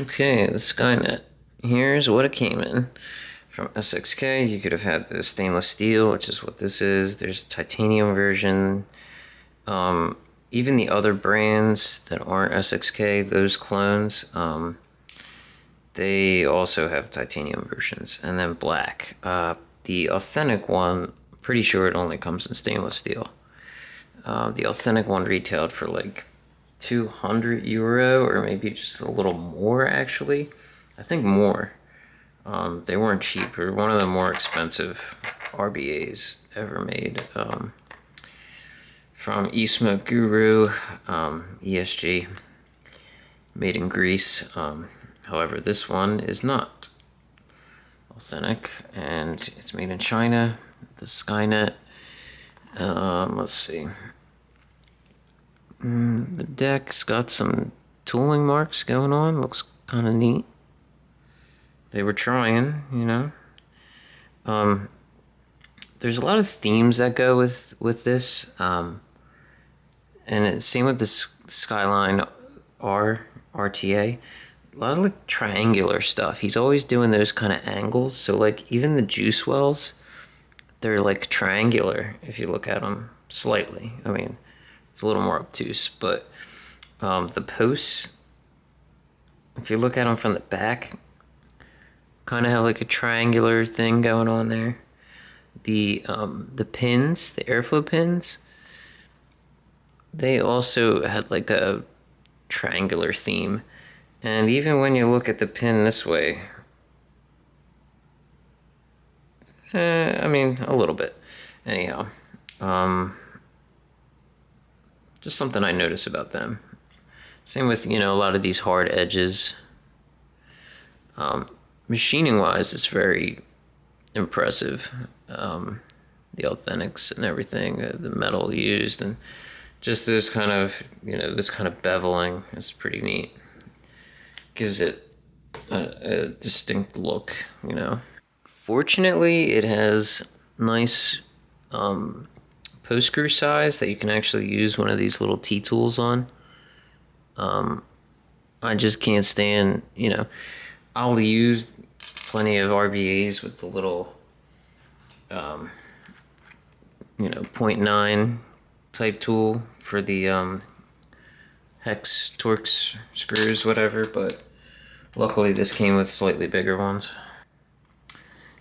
Okay, the SkyNet. Here's what it came in. From SXK, you could have had the stainless steel, which is what this is. There's titanium version. Even the other brands that aren't SXK, those clones, they also have titanium versions. And then black. The authentic one, pretty sure it only comes in stainless steel. The authentic one retailed for like €200, or maybe just a little more actually. I think more. They weren't cheap. They were one of the more expensive RBAs ever made. From E Smoke Guru, ESG, made in Greece. However, this one is not authentic, and it's made in China. The SkyNet. Let's see. The deck's got some tooling marks going on. Looks kind of neat. They were trying, you know. There's a lot of themes that go with this. And it's same with the Skyline RTA. A lot of like triangular stuff. He's always doing those kind of angles. So like even the juice wells, they're like triangular if you look at them slightly. I mean, it's a little more obtuse, but the posts, if you look at them from the back, kind of have like a triangular thing going on there. The pins, the airflow pins, they also had like a triangular theme. And even when you look at the pin this way, I mean, a little bit. Anyhow, just something I notice about them. Same with, you know, a lot of these hard edges. Machining wise, it's very impressive. The authentics and everything, the metal used, and just this kind of, you know, this kind of beveling is pretty neat. Gives it a distinct look, you know. Fortunately, it has nice post screw size that you can actually use one of these little T-tools on. I just can't stand, you know, I'll use plenty of RBAs with the little, you know, 0.9 type tool for the hex Torx screws, whatever, but luckily this came with slightly bigger ones.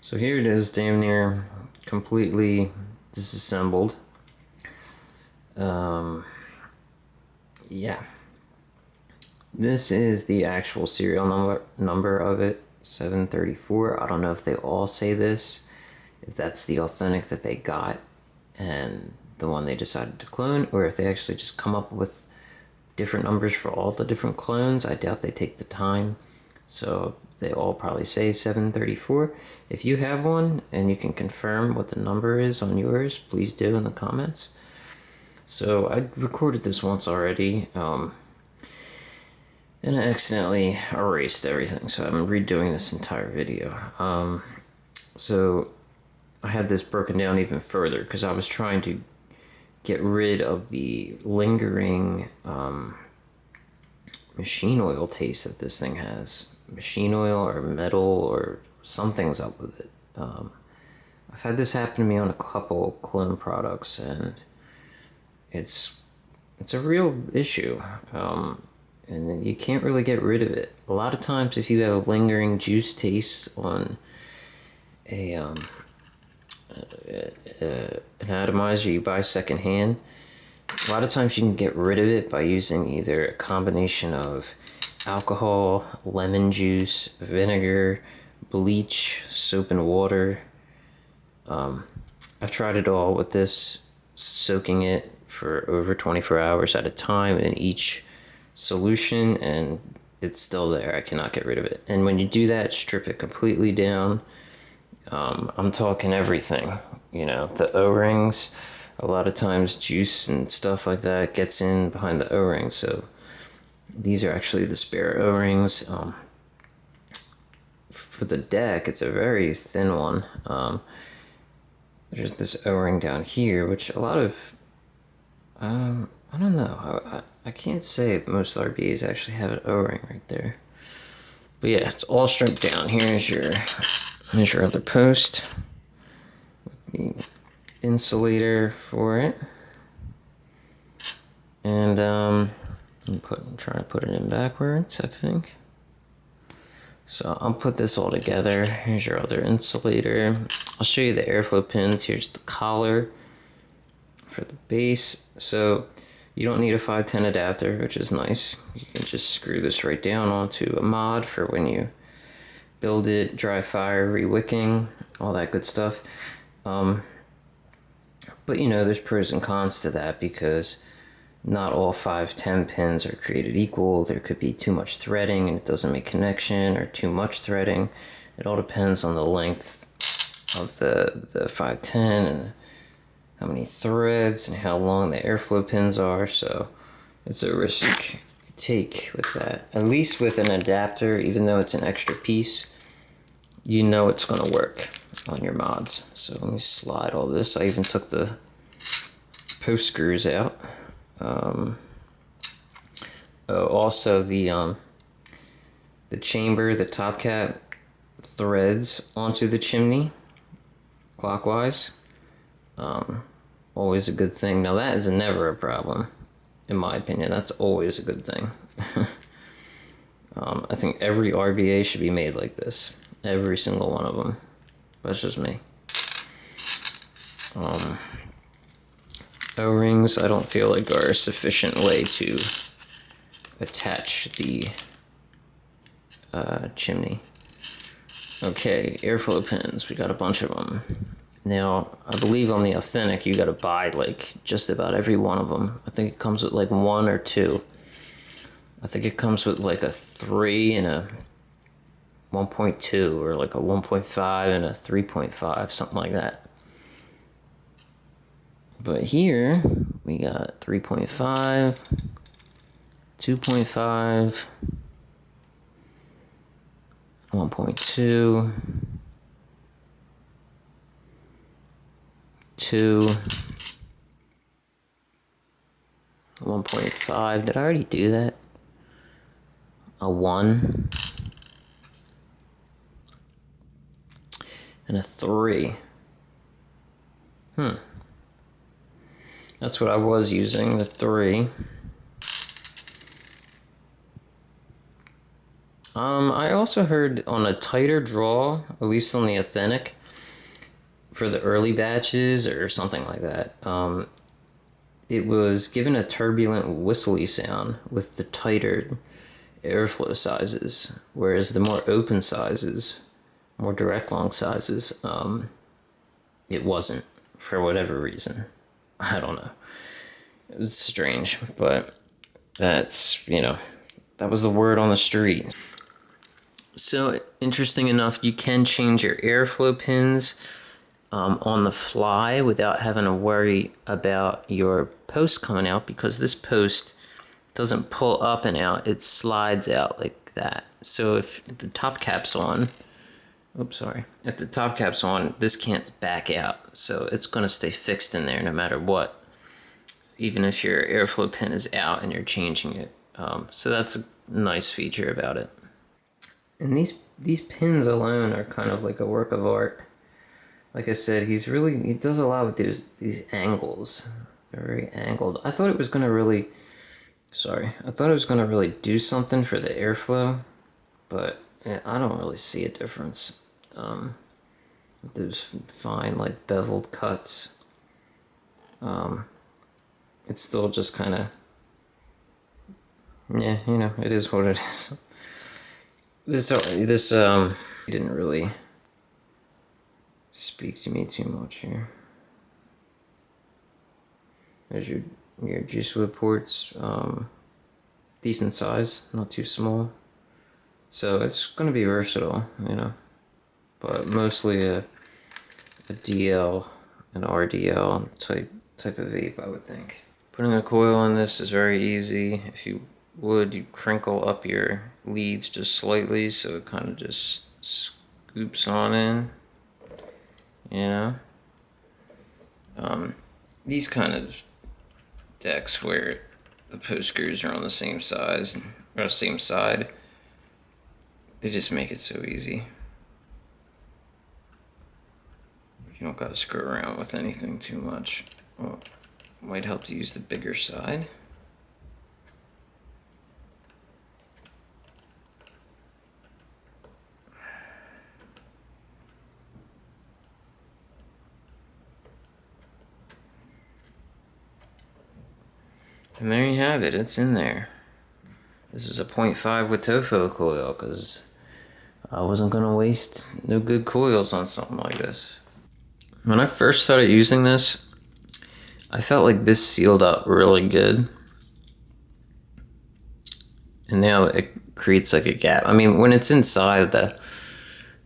So here it is, damn near completely disassembled. Yeah. This is the actual serial number of it, 734. I don't know if they all say this, if that's the authentic that they got and the one they decided to clone, or if they actually just come up with different numbers for all the different clones. I doubt they take the time, so they all probably say 734. If you have one and you can confirm what the number is on yours, please do in the comments. So I recorded this once already, and I accidentally erased everything, so I'm redoing this entire video. So I had this broken down even further because I was trying to get rid of the lingering machine oil taste that this thing has. Machine oil or metal or something's up with it. I've had this happen to me on a couple clone products, and it's a real issue. And you can't really get rid of it. A lot of times if you have lingering juice taste on an atomizer you buy secondhand, a lot of times you can get rid of it by using either a combination of alcohol, lemon juice, vinegar, bleach, soap and water. I've tried it all with this, soaking it for over 24 hours at a time in each solution, and it's still there. I cannot get rid of it. And when you do that, strip it completely down. I'm talking everything, you know, the O-rings. A lot of times juice and stuff like that gets in behind the O-rings, so these are actually the spare O-rings. For the deck, it's a very thin one. There's this O-ring down here, which a lot of, I don't know, I can't say most RBAs actually have an O-ring right there. But yeah, it's all stripped down. Here's your other post. The insulator for it. And try to put it in backwards, I think. So I'll put this all together. Here's your other insulator. I'll show you the airflow pins. Here's the collar for the base. So you don't need a 510 adapter, which is nice. You can just screw this right down onto a mod for when you build it, dry fire, re-wicking, all that good stuff. But you know, there's pros and cons to that because not all 510 pins are created equal. There could be too much threading and it doesn't make connection, or too much threading. It all depends on the length of the 510 and how many threads and how long the airflow pins are. So it's a risk you take with that. At least with an adapter, even though it's an extra piece, you know it's going to work on your mods. So let me slide all this. I even took the post screws out. Also the chamber, the top cap threads onto the chimney clockwise. Always a good thing. Now that is never a problem, in my opinion. That's always a good thing. I think every RVA should be made like this. Every single one of them. That's just me. O-rings I don't feel like are a sufficient way to attach the chimney. Okay, airflow pins, we got a bunch of them. Now, I believe on the Authentic you gotta buy like just about every one of them. I think it comes with like 1 or 2. I think it comes with like a 3 and a 1.2, or like a 1.5 and a 3.5, something like that. But here we got 3.5, 2.5, 1.2, 2, 1.5. Did I already do that? A 1 and a 3. That's what I was using, the 3. I also heard on a tighter draw, at least on the Authentic, for the early batches or something like that, it was given a turbulent whistly sound with the tighter airflow sizes, whereas the more open sizes, more direct long sizes, it wasn't, for whatever reason. I don't know. It's strange, but that's, you know, that was the word on the street. So, interesting enough, you can change your airflow pins on the fly without having to worry about your post coming out, because this post doesn't pull up and out, it slides out like that. So if the top cap's on, if the top cap's on, this can't back out, so it's going to stay fixed in there no matter what, even if your airflow pin is out and you're changing it. So that's a nice feature about it. And these pins alone are kind of like a work of art. Like I said, he does a lot with these angles. They're very angled. I thought it was going to really do something for the airflow, but I don't really see a difference. Those fine, like, beveled cuts. It's still just kind of, yeah, you know, it is what it is. This didn't really speak to me too much here. There's your juice wood ports, decent size, not too small. So it's gonna be versatile, you know, but mostly a DL, an RDL type of vape, I would think. Putting a coil on this is very easy. If you would, you crinkle up your leads just slightly so it kind of just scoops on in, you know. These kind of decks where the post screws are on the same size or same side, They just make it so easy. You don't gotta screw around with anything too much. Well, might help to use the bigger side. And there you have it, it's in there. This is a 0.5 with TOFO coil, because I wasn't gonna waste no good coils on something like this. When I first started using this, I felt like this sealed up really good. And now it creates like a gap. I mean, when it's inside the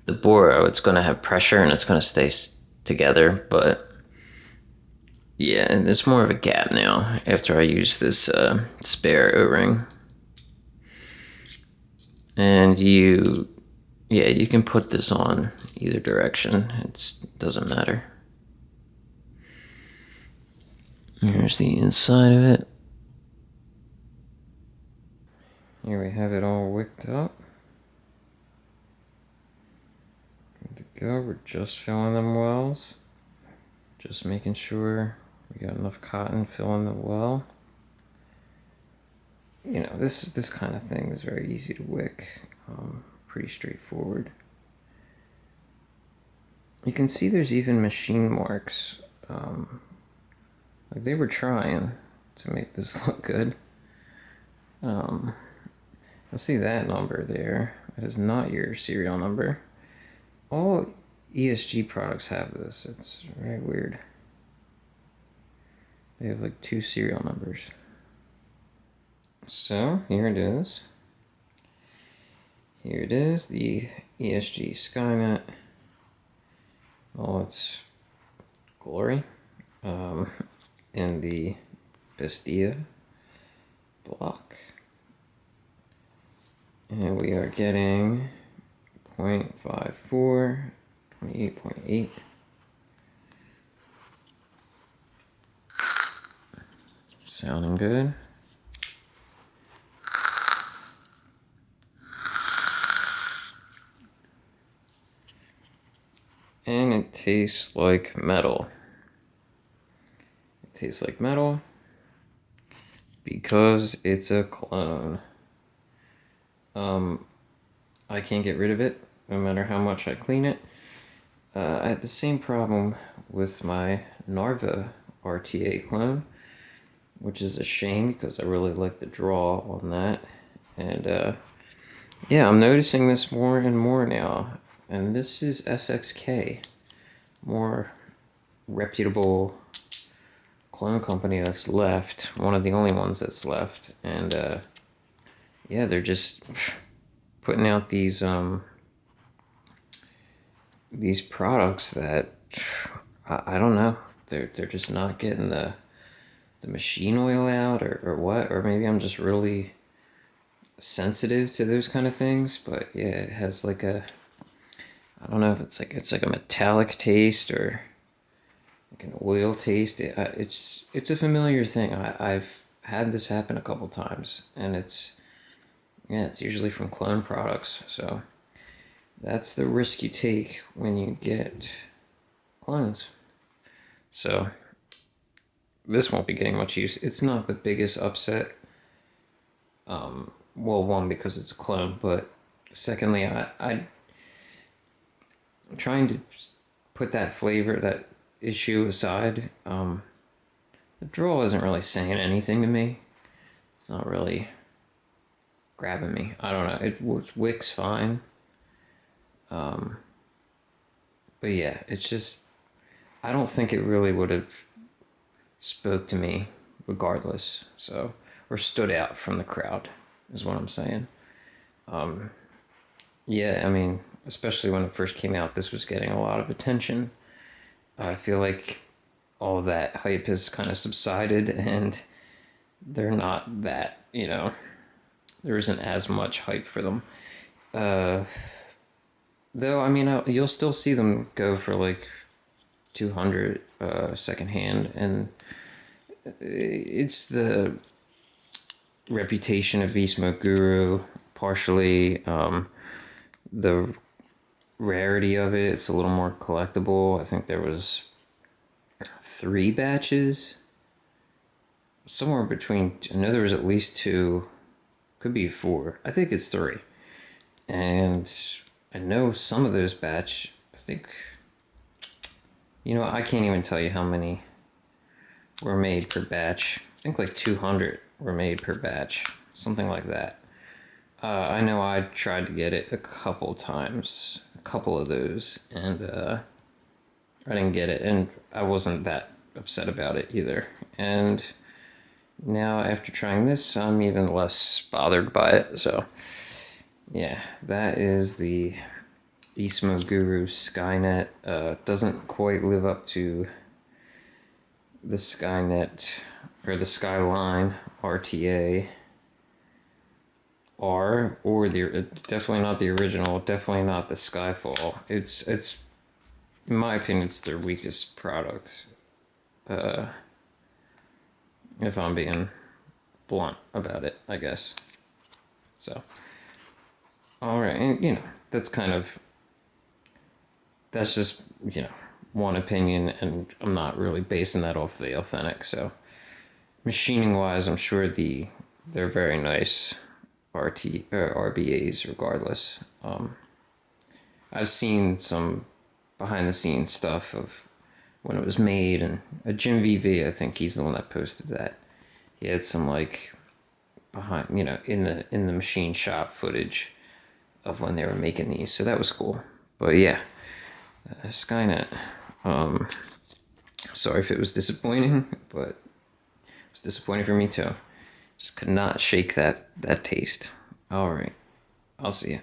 boro, it's gonna have pressure and it's gonna stay together, but yeah, there's more of a gap now after I use this spare O-ring. And you can put this on either direction. It doesn't matter. Here's the inside of it. Here we have it all wicked up. Good to go. We're just filling them wells. Just making sure we got enough cotton filling the well. You know, this kind of thing is very easy to wick. Pretty straightforward. You can see there's even machine marks. Like they were trying to make this look good. You'll see that number there. That is not your serial number. All ESG products have this. It's very weird. They have like 2 serial numbers. So here it is. Here it is, the ESG SkyNet. All its glory. In the Bestia Block. And we are getting 0.54, 28.8. Sounding good. And it tastes like metal. It tastes like metal because it's a clone. I can't get rid of it no matter how much I clean it. I had the same problem with my Narva RTA clone, which is a shame because I really like the draw on that. And yeah, I'm noticing this more and more now. And this is SXK, more reputable clone company that's left, one of the only ones that's left. And yeah, they're just putting out these products that I don't know, they're just not getting the machine oil out or what, or maybe I'm just really sensitive to those kind of things. But yeah, it has like a, I don't know if it's like a metallic taste or like an oil taste. It's a familiar thing. I've had this happen a couple times, and it's usually from clone products. So that's the risk you take when you get clones. So this won't be getting much use. It's not the biggest upset. Well, one, because it's a clone, but secondly, I'm trying to put that flavor, that issue aside. The draw isn't really saying anything to me. It's not really grabbing me. I don't know. It wicks fine. But yeah, it's just, I don't think it really would have spoke to me regardless. So, or stood out from the crowd is what I'm saying. Yeah, I mean, especially when it first came out, this was getting a lot of attention. I feel like all of that hype has kind of subsided, and they're not that, there isn't as much hype for them. Though, I mean, you'll still see them go for like 200 secondhand, and it's the reputation of E Smoke Guru, partially the rarity of it. It's a little more collectible. I think there was 3 batches. Somewhere between, I know there was at least 2, could be 4. I think it's 3. And I know some of those batch, I think, I can't even tell you how many were made per batch. I think like 200 were made per batch, something like that. I know I tried to get it a couple times, a couple of those, and I didn't get it, and I wasn't that upset about it either. And now after trying this, I'm even less bothered by it. So yeah, that is the E Smoke Guru SkyNet. Doesn't quite live up to the SkyNet or the Skyline RTA R, or the definitely not the original, definitely not the Skyfall. It's in my opinion, it's their weakest product. If I'm being blunt about it, I guess. So, all right, and that's just one opinion, and I'm not really basing that off the authentic. So, machining wise, I'm sure they're very nice RBAs regardless. I've seen some behind the scenes stuff of when it was made, and a Jim VV, I think he's the one that posted that. He had some like behind, in the machine shop footage of when they were making these, so that was cool. But yeah, SkyNet. Sorry if it was disappointing, but it was disappointing for me too. Just could not shake that taste. All right, I'll see you.